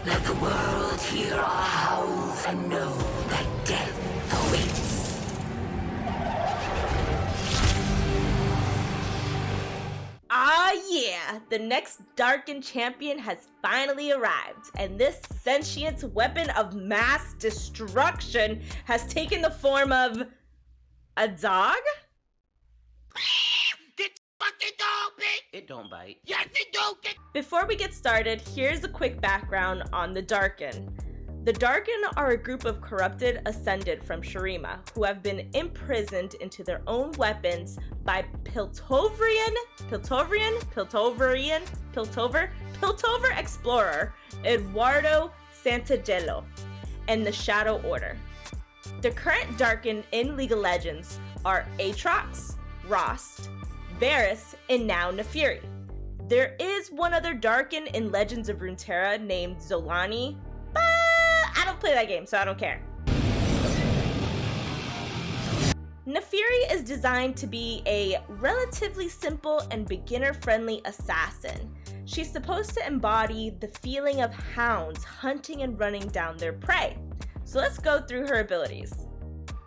Let the world hear our howls and know that death awaits. Ah yeah, the next Darkin champion has finally arrived, and this sentient weapon of mass destruction has taken the form of a dog? This fucking dog, bitch! It don't bite. Yes, it do! Before we get started, here's a quick background on the Darkin. The Darkin are a group of corrupted ascended from Shurima who have been imprisoned into their own weapons by Piltover explorer Eduardo Santagello and the Shadow Order. The current Darkin in League of Legends are Aatrox, Rost, Varus, and now Nafiri. There is one other Darkin in Legends of Runeterra named Zolani, but I don't play that game, so I don't care. Nafiri is designed to be a relatively simple and beginner-friendly assassin. She's supposed to embody the feeling of hounds hunting and running down their prey. So let's go through her abilities.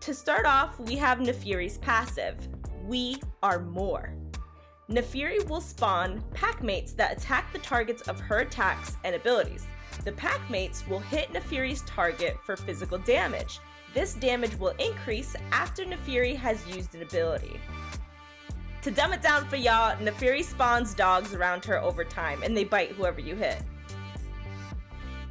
To start off, we have Nafiri's passive, We Are More. Nafiri will spawn packmates that attack the targets of her attacks and abilities. The packmates will hit Nafiri's target for physical damage. This damage will increase after Nafiri has used an ability. To dumb it down for y'all, Nafiri spawns dogs around her over time, and they bite whoever you hit.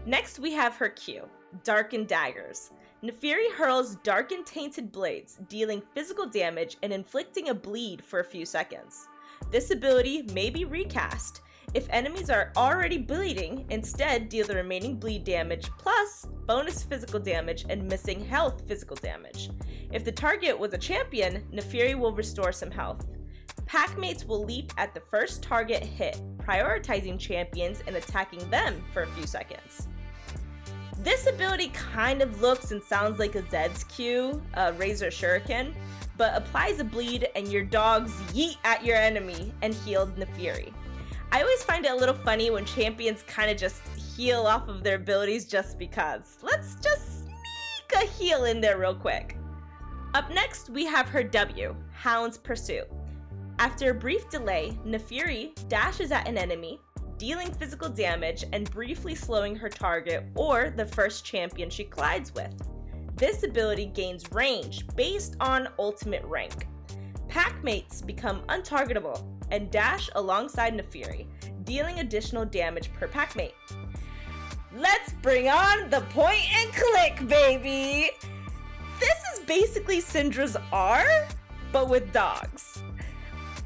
Next, we have her Q, Darkened Daggers. Nafiri hurls darkened tainted blades, dealing physical damage and inflicting a bleed for a few seconds. This ability may be recast. If enemies are already bleeding, instead deal the remaining bleed damage plus bonus physical damage and missing health physical damage. If the target was a champion, Nafiri will restore some health. Packmates will leap at the first target hit, prioritizing champions and attacking them for a few seconds. This ability kind of looks and sounds like a Zed's Q, Razor Shuriken, but applies a bleed and your dogs yeet at your enemy and heal Nafiri. I always find it a little funny when champions kind of just heal off of their abilities just because. Let's just sneak a heal in there real quick. Up next, we have her W, Hound's Pursuit. After a brief delay, Nafiri dashes at an enemy, dealing physical damage and briefly slowing her target or the first champion she collides with. This ability gains range based on ultimate rank. Packmates become untargetable and dash alongside Nafiri, dealing additional damage per packmate. Let's bring on the point and click, baby! This is basically Syndra's R, but with dogs.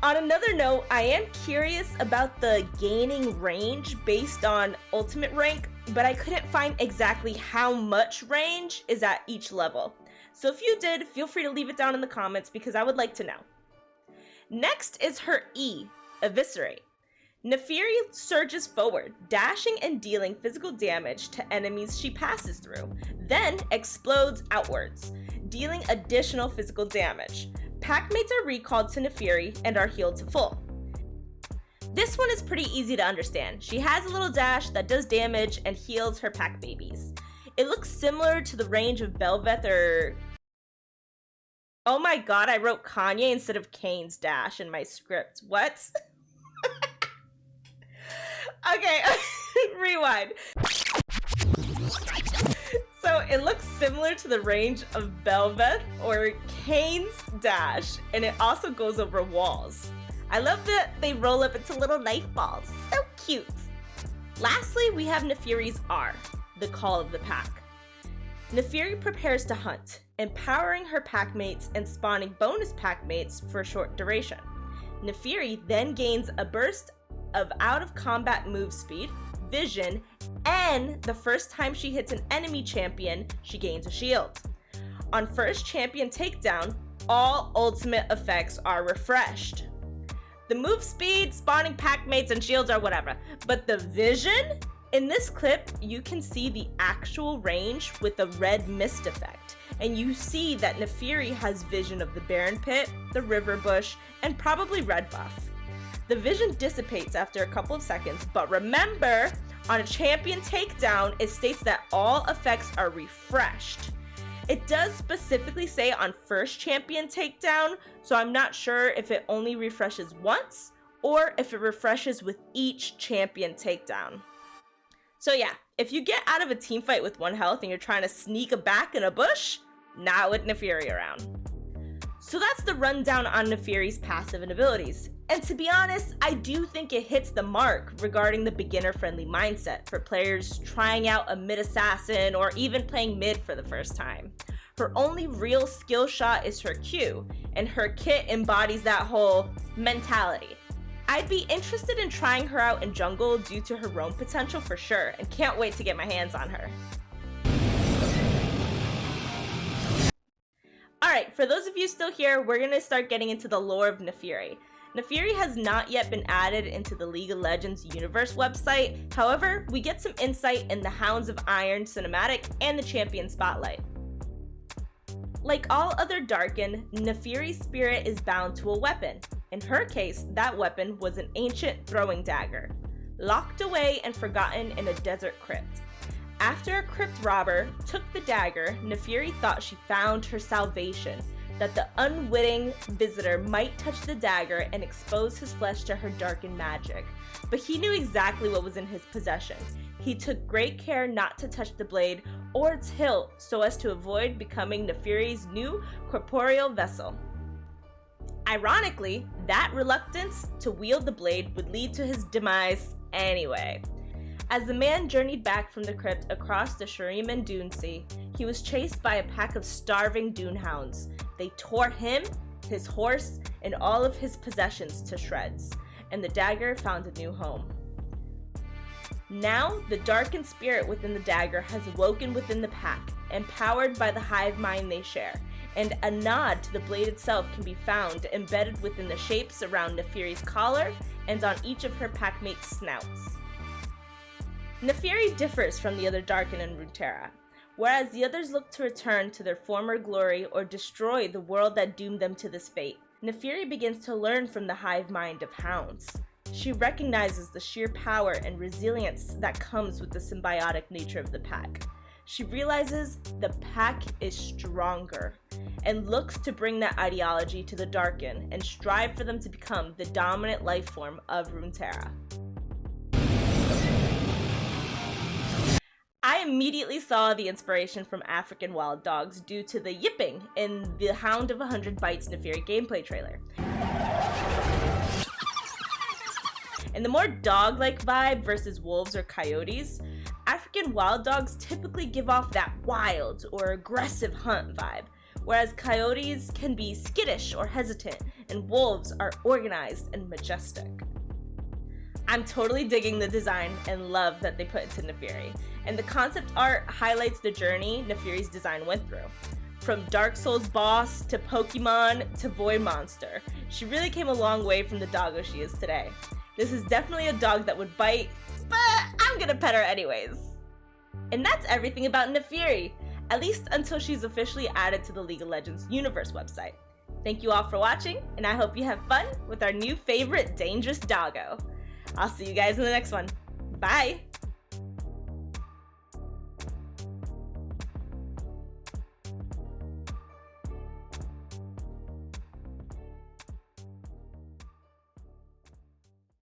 On another note, I am curious about the gaining range based on ultimate rank, but I couldn't find exactly how much range is at each level. So if you did, feel free to leave it down in the comments because I would like to know. Next is her E, Eviscerate. Nafiri surges forward, dashing and dealing physical damage to enemies she passes through, then explodes outwards, dealing additional physical damage. Packmates are recalled to Nafiri and are healed to full. This one is pretty easy to understand. She has a little dash that does damage and heals her pack babies. It looks similar to the range of Belveth or... Oh my god, I wrote Kanye instead of Kane's dash in my script. What? Okay, rewind. So it looks similar to the range of Belveth or Kane's dash, and it also goes over walls. I love that they roll up into little knife balls. So cute. Lastly, we have Nafiri's R, the Call of the Pack. Nafiri prepares to hunt, empowering her packmates and spawning bonus packmates for a short duration. Nafiri then gains a burst of out-of-combat move speed, vision, and the first time she hits an enemy champion, she gains a shield. On first champion takedown, all ultimate effects are refreshed. The move speed, spawning packmates, and shields are whatever, but the vision? In this clip, you can see the actual range with the red mist effect, and you see that Nafiri has vision of the Barren Pit, the River Bush, and probably red buff. The vision dissipates after a couple of seconds, but remember, On a champion takedown, it states that all effects are refreshed. It does specifically say on first champion takedown, so I'm not sure if it only refreshes once or if it refreshes with each champion takedown. So yeah, if you get out of a team fight with 1 health and you're trying to sneak a back in a bush, not with Nafiri around. So that's the rundown on Nafiri's passive and abilities. And to be honest, I do think it hits the mark regarding the beginner-friendly mindset for players trying out a mid-assassin or even playing mid for the first time. Her only real skill shot is her Q, and her kit embodies that whole mentality. I'd be interested in trying her out in jungle due to her roam potential for sure, and can't wait to get my hands on her. Alright, for those of you still here, we're going to start getting into the lore of Nafiri. Nafiri has not yet been added into the League of Legends Universe website, however, we get some insight in the Hounds of Iron cinematic and the Champion Spotlight. Like all other Darkin, Nafiri's spirit is bound to a weapon. In her case, that weapon was an ancient throwing dagger, locked away and forgotten in a desert crypt. After a crypt robber took the dagger, Nafiri thought she found her salvation, that the unwitting visitor might touch the dagger and expose his flesh to her darkened magic. But he knew exactly what was in his possession. He took great care not to touch the blade or its hilt so as to avoid becoming Nafiri's new corporeal vessel. Ironically, that reluctance to wield the blade would lead to his demise anyway. As the man journeyed back from the crypt across the Shuriman Dune Sea, he was chased by a pack of starving dune hounds. They tore him, his horse, and all of his possessions to shreds, and the dagger found a new home. Now, the darkened spirit within the dagger has awoken within the pack, empowered by the hive mind they share, and a nod to the blade itself can be found embedded within the shapes around Nafiri's collar and on each of her packmates' snouts. Nafiri differs from the other Darkin in Runeterra. Whereas the others look to return to their former glory or destroy the world that doomed them to this fate, Nafiri begins to learn from the hive mind of hounds. She recognizes the sheer power and resilience that comes with the symbiotic nature of the pack. She realizes the pack is stronger and looks to bring that ideology to the Darkin and strive for them to become the dominant life form of Runeterra. I immediately saw the inspiration from African wild dogs due to the yipping in the Hound of 100 Bites Nafiri gameplay trailer. In the more dog-like vibe versus wolves or coyotes, African wild dogs typically give off that wild or aggressive hunt vibe, whereas coyotes can be skittish or hesitant, and wolves are organized and majestic. I'm totally digging the design and love that they put into Nafiri, and the concept art highlights the journey Nafiri's design went through. From Dark Souls boss to Pokemon to Void Monster, she really came a long way from the doggo she is today. This is definitely a dog that would bite, but I'm gonna pet her anyways. And that's everything about Nafiri, at least until she's officially added to the League of Legends Universe website. Thank you all for watching, and I hope you have fun with our new favorite dangerous doggo. I'll see you guys in the next one. Bye!